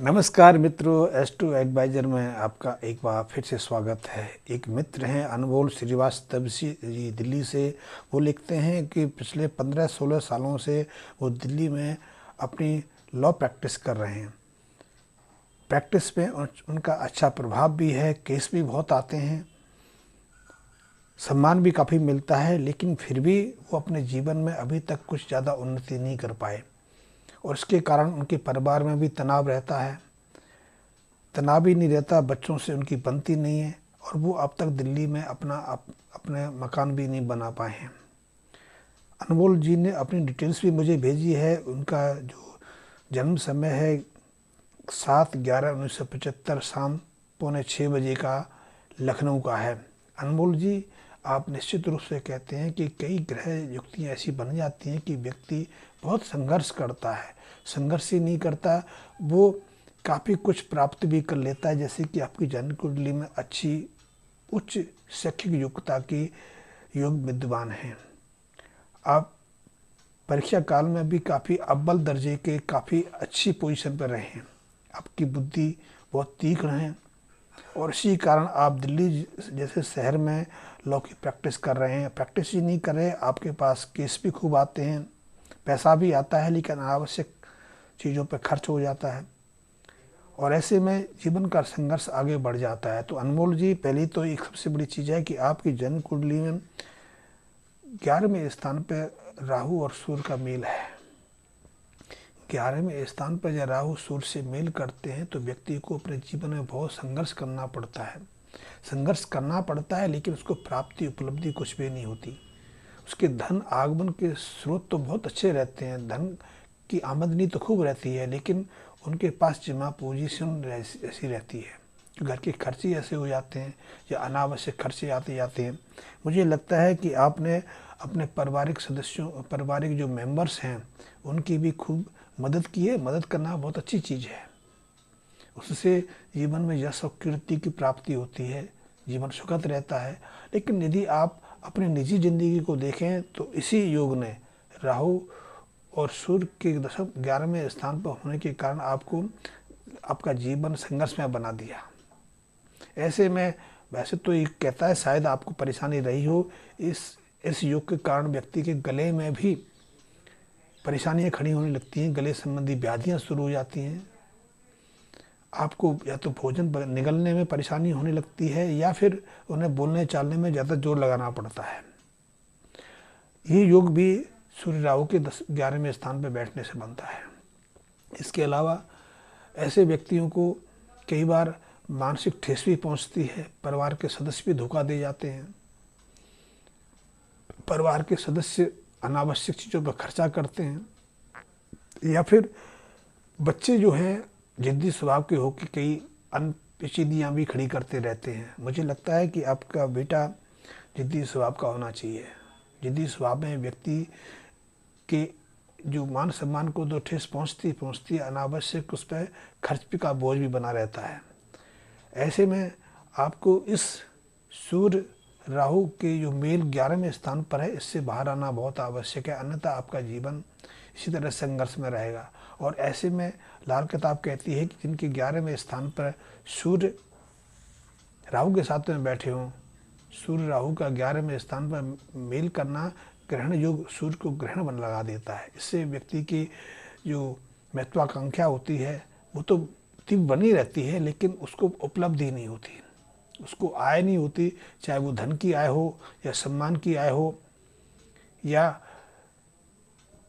नमस्कार मित्रों, S2 adviser में आपका एक बार फिर से स्वागत है। एक मित्र हैं अनमोल श्रीवास्तव जी दिल्ली से। वो लिखते हैं कि पिछले 15-16 सालों से वो दिल्ली में अपनी लॉ प्रैक्टिस कर रहे हैं। प्रैक्टिस में उनका अच्छा प्रभाव भी है, केस भी बहुत आते हैं, सम्मान भी काफ़ी मिलता है, लेकिन फिर भी वो अपने जीवन में अभी तक कुछ ज़्यादा उन्नति नहीं कर पाए और इसके कारण उनके परिवार में भी तनाव रहता है। तनाव ही नहीं रहता, बच्चों से उनकी बनती नहीं है और वो अब तक दिल्ली में अपने मकान भी नहीं बना पाए हैं। अनमोल जी ने अपनी डिटेल्स भी मुझे भेजी है। उनका जो जन्म समय है 7/11/1975 शाम 5:45 का लखनऊ का है। अनमोल जी, आप निश्चित रूप से कहते हैं कि कई ग्रह युक्तियाँ ऐसी बन जाती हैं कि व्यक्ति बहुत संघर्ष करता है। संघर्ष ही नहीं करता, वो काफ़ी कुछ प्राप्त भी कर लेता है। जैसे कि आपकी जन्म कुंडली में अच्छी उच्च शैक्षिक योग्यता की योग विद्वान हैं। आप परीक्षा काल में भी काफ़ी अव्वल दर्जे के काफ़ी अच्छी पोजीशन पर रहे हैं। आपकी बुद्धि बहुत तीक्ष्ण है और इसी कारण आप दिल्ली जैसे शहर में लॉ की प्रैक्टिस कर रहे हैं। प्रैक्टिस ही नहीं कर रहे, आपके पास केस भी खूब आते हैं, पैसा भी आता है, लेकिन अनावश्यक चीज़ों पर खर्च हो जाता है और ऐसे में जीवन का संघर्ष आगे बढ़ जाता है। तो अनमोल जी, पहली तो एक सबसे बड़ी चीज़ है कि आपकी जन्म कुंडली में 11वें स्थान पर राहु और सूर्य का मेल है। 11वें स्थान पर जब राहु सूर्य से मेल करते हैं तो व्यक्ति को अपने जीवन में बहुत संघर्ष करना पड़ता है। संघर्ष करना पड़ता है, लेकिन उसको प्राप्ति उपलब्धि कुछ भी नहीं होती। उसके धन आगमन के स्रोत तो बहुत अच्छे रहते हैं, धन की आमदनी तो खूब रहती है, लेकिन उनके पास जमा पोजीशन ऐसी रहती है कि घर के खर्चे ऐसे हो जाते हैं या अनावश्यक खर्चे आते जाते हैं। मुझे लगता है कि आपने अपने पारिवारिक जो मेंबर्स हैं उनकी भी खूब मदद की है। मदद करना बहुत अच्छी चीज़ है, उससे जीवन में यश और कीर्ति की प्राप्ति होती है, जीवन सुखद रहता है। लेकिन यदि आप अपनी निजी जिंदगी को देखें तो इसी योग ने राहु और सूर्य के दशक 11वें स्थान पर होने के कारण आपको आपका जीवन संघर्ष में बना दिया। ऐसे में वैसे तो ये कहता है शायद आपको परेशानी रही हो, इस योग के कारण व्यक्ति के गले में भी परेशानियां खड़ी होने लगती हैं, गले संबंधी व्याधियां शुरू हो जाती हैं। आपको या तो भोजन निगलने में परेशानी होने लगती है या फिर उन्हें बोलने चालने में ज़्यादा जोर लगाना पड़ता है। ये योग भी सूर्य राहु के 11वें स्थान पर बैठने से बनता है। इसके अलावा ऐसे व्यक्तियों को कई बार मानसिक ठेस भी पहुंचती है, परिवार के सदस्य भी धोखा दे जाते हैं, परिवार के सदस्य अनावश्यक चीज़ों पर खर्चा करते हैं या फिर बच्चे जो हैं जिद्दी स्वभाव के होकर कई अन्य पेचीदियाँ भी खड़ी करते रहते हैं। मुझे लगता है कि आपका बेटा जिद्दी स्वभाव का होना चाहिए। जिद्दी स्वभाव में व्यक्ति के जो मान सम्मान को तो ठेस पहुँचती है, अनावश्यक उस पर खर्च का बोझ भी बना रहता है। ऐसे में आपको इस सूर्य राहु के जो मेल 11वें स्थान पर है, इससे बाहर आना बहुत आवश्यक है, अन्यथा आपका जीवन इसी तरह संघर्ष में रहेगा। और ऐसे में लाल किताब कहती है कि जिनके 11वें स्थान पर सूर्य राहु के साथ में बैठे हों, सूर्य राहु का 11वें स्थान पर मेल करना ग्रहण योग सूर्य को ग्रहण बन लगा देता है। इससे व्यक्ति की जो महत्वाकांक्षा होती है वो तो तीव्र बनी रहती है, लेकिन उसको उपलब्धि नहीं होती, उसको आय नहीं होती, चाहे वो धन की आय हो या सम्मान की आय हो या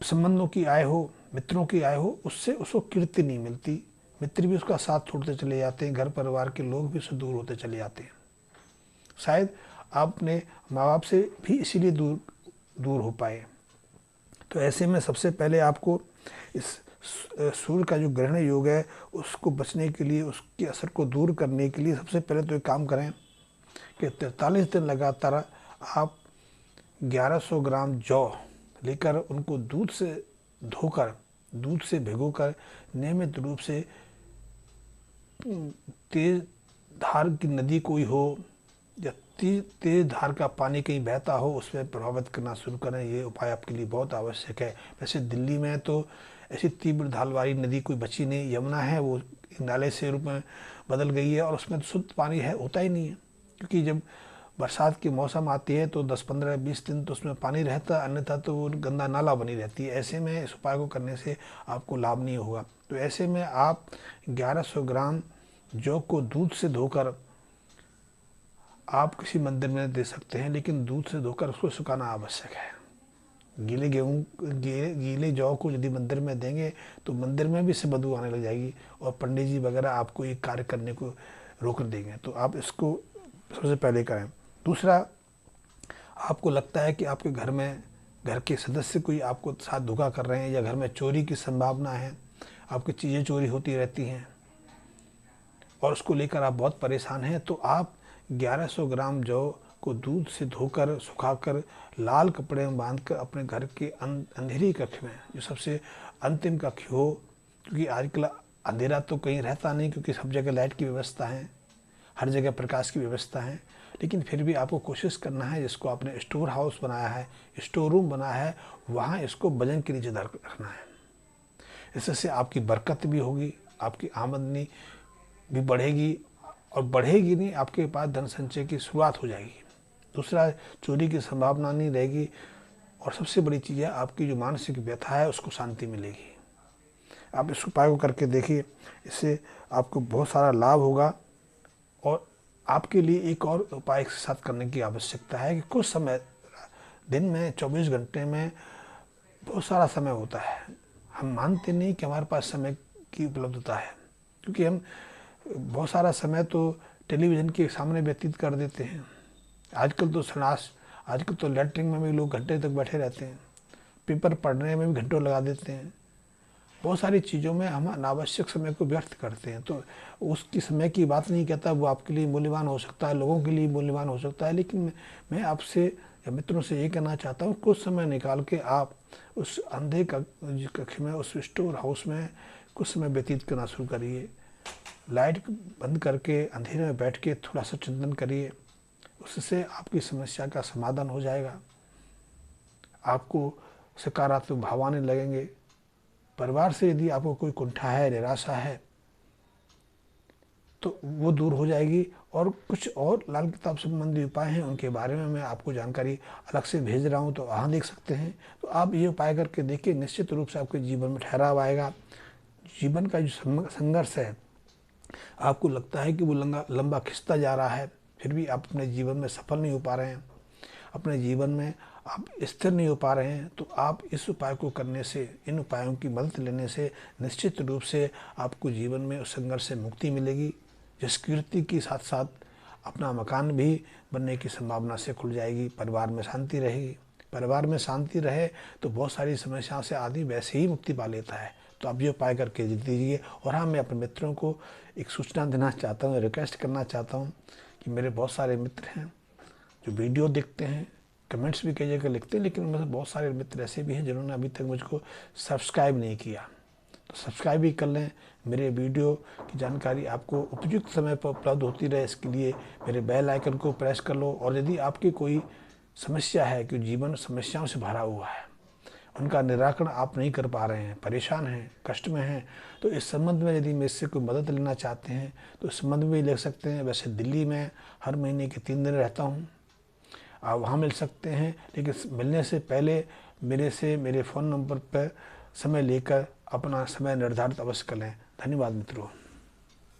संबंधों की आय हो, मित्रों की आय हो, उससे उसको कीर्ति नहीं मिलती। मित्र भी उसका साथ छोड़ते चले जाते हैं, घर परिवार के लोग भी उससे दूर होते चले जाते हैं। शायद आप अपने माँ बाप से भी इसीलिए दूर हो पाए। तो ऐसे में सबसे पहले आपको इस सूर्य का जो ग्रहण योग है उसको बचने के लिए, उसके असर को दूर करने के लिए सबसे पहले तो एक काम करें कि 43 दिन लगातार आप 1100 ग्राम जौ लेकर उनको दूध से भिगोकर नियमित रूप से तेज धार की नदी कोई हो या तेज धार का पानी कहीं बहता हो उसमें प्रभावित करना शुरू करें। ये उपाय आपके लिए बहुत आवश्यक है। वैसे दिल्ली में तो ऐसी तीव्र धार वाली नदी कोई बची नहीं, यमुना है, वो नाले से रूप में बदल गई है और उसमें तो शुद्ध पानी है होता ही नहीं है, क्योंकि जब बरसात की मौसम आती है तो 10-15-20 दिन तो उसमें पानी रहता है, अन्यथा तो वो गंदा नाला बनी रहती है। ऐसे में इस उपाय को करने से आपको लाभ नहीं होगा। तो ऐसे में आप 1100 ग्राम जौ को दूध से धोकर आप किसी मंदिर में दे सकते हैं, लेकिन दूध से धोकर उसको सुखाना आवश्यक है। गीले जौ को यदि मंदिर में देंगे तो मंदिर में भी इससे बदबू आने लग जाएगी और पंडित जी वगैरह आपको ये कार्य करने को रोक देंगे। तो आप इसको सबसे पहले करें। दूसरा, आपको लगता है कि आपके घर में घर के सदस्य कोई आपको साथ धोखा कर रहे हैं या घर में चोरी की संभावना है, आपकी चीज़ें चोरी होती रहती हैं और उसको लेकर आप बहुत परेशान हैं, तो आप 1100 ग्राम जौ को दूध से धोकर सुखाकर लाल कपड़े में बांधकर अपने घर के अंधेरी कक्ष में, जो सबसे अंतिम कक्ष हो, क्योंकि आजकल अंधेरा तो कहीं रहता नहीं, क्योंकि सब जगह लाइट की व्यवस्था है, हर जगह प्रकाश की व्यवस्था है, लेकिन फिर भी आपको कोशिश करना है, जिसको आपने स्टोर हाउस बनाया है, स्टोर रूम बनाया है, वहाँ इसको वजन के नीचे रखना है। इससे आपकी बरकत भी होगी, आपकी आमदनी भी बढ़ेगी और बढ़ेगी नहीं, आपके पास धन संचय की शुरुआत हो जाएगी। दूसरा, चोरी की संभावना नहीं रहेगी और सबसे बड़ी चीज़ है, आपकी जो मानसिक व्यथा है उसको शांति मिलेगी। आप इस उपाय को करके देखिए, इससे आपको बहुत सारा लाभ होगा। और आपके लिए एक और उपाय के साथ करने की आवश्यकता है कि कुछ समय दिन में 24 घंटे में बहुत सारा समय होता है। हम मानते नहीं कि हमारे पास समय की उपलब्धता है, क्योंकि हम बहुत सारा समय तो टेलीविज़न के सामने व्यतीत कर देते हैं। आजकल तो लेटरिन में भी लोग घंटे तक बैठे रहते हैं, पेपर पढ़ने में भी घंटों लगा देते हैं। बहुत सारी चीज़ों में हम अनावश्यक समय को व्यर्थ करते हैं। तो उसकी समय की बात नहीं कहता, वो आपके लिए मूल्यवान हो सकता है, लोगों के लिए मूल्यवान हो सकता है, लेकिन मैं आपसे या मित्रों से ये कहना चाहता हूँ, कुछ समय निकाल के आप उस अंधे कक्ष में, उस स्टोर हाउस में कुछ समय व्यतीत करना शुरू करिए। लाइट बंद करके अंधेरे में बैठ के थोड़ा सा चिंतन करिए, उससे आपकी समस्या का समाधान हो जाएगा। आपको सकारात्मक भाव आने लगेंगे। परिवार से यदि आपको कोई कुंठा है, निराशा है, तो वो दूर हो जाएगी। और कुछ और लाल किताब संबंधी उपाय हैं, उनके बारे में मैं आपको जानकारी अलग से भेज रहा हूँ, तो वहाँ देख सकते हैं। तो आप ये उपाय करके देखिए, निश्चित रूप से आपके जीवन में ठहराव आएगा। जीवन का जो संघर्ष है, आपको लगता है कि वो लंबा खिंचता जा रहा है, फिर भी आप अपने जीवन में सफल नहीं हो पा रहे हैं, अपने जीवन में आप स्थिर नहीं हो पा रहे हैं, तो आप इस उपाय को करने से, इन उपायों की मदद लेने से निश्चित रूप से आपको जीवन में उस संघर्ष से मुक्ति मिलेगी, जिस कीर्ति के साथ साथ अपना मकान भी बनने की संभावना से खुल जाएगी। परिवार में शांति रहेगी। परिवार में शांति रहे तो बहुत सारी समस्याओं से आदमी वैसे ही मुक्ति पा लेता है। तो आप ये उपाय करके दीजिए। और हाँ, मैं अपने मित्रों को एक सूचना देना चाहता हूँ, रिक्वेस्ट करना चाहता हूँ कि मेरे बहुत सारे मित्र हैं जो वीडियो देखते हैं, कमेंट्स भी कई जगह लिखते हैं, लेकिन मेरे बहुत सारे मित्र ऐसे भी हैं जिन्होंने अभी तक मुझको सब्सक्राइब नहीं किया। तो सब्सक्राइब भी कर लें। मेरे वीडियो की जानकारी आपको उपयुक्त समय पर उपलब्ध होती रहे, इसके लिए मेरे बेल आइकन को प्रेस कर लो। और यदि आपकी कोई समस्या है कि जीवन समस्याओं से भरा हुआ है, उनका निराकरण आप नहीं कर पा रहे हैं, परेशान हैं, कष्ट में हैं, तो इस संबंध में यदि मेरे से कोई मदद लेना चाहते हैं तो इस संबंध में भी ले सकते हैं। वैसे दिल्ली में हर महीने के 3 दिन रहता हूँ, आप वहाँ मिल सकते हैं, लेकिन मिलने से पहले मेरे फ़ोन नंबर पर समय लेकर अपना समय निर्धारित अवश्य कर लें। धन्यवाद मित्रों।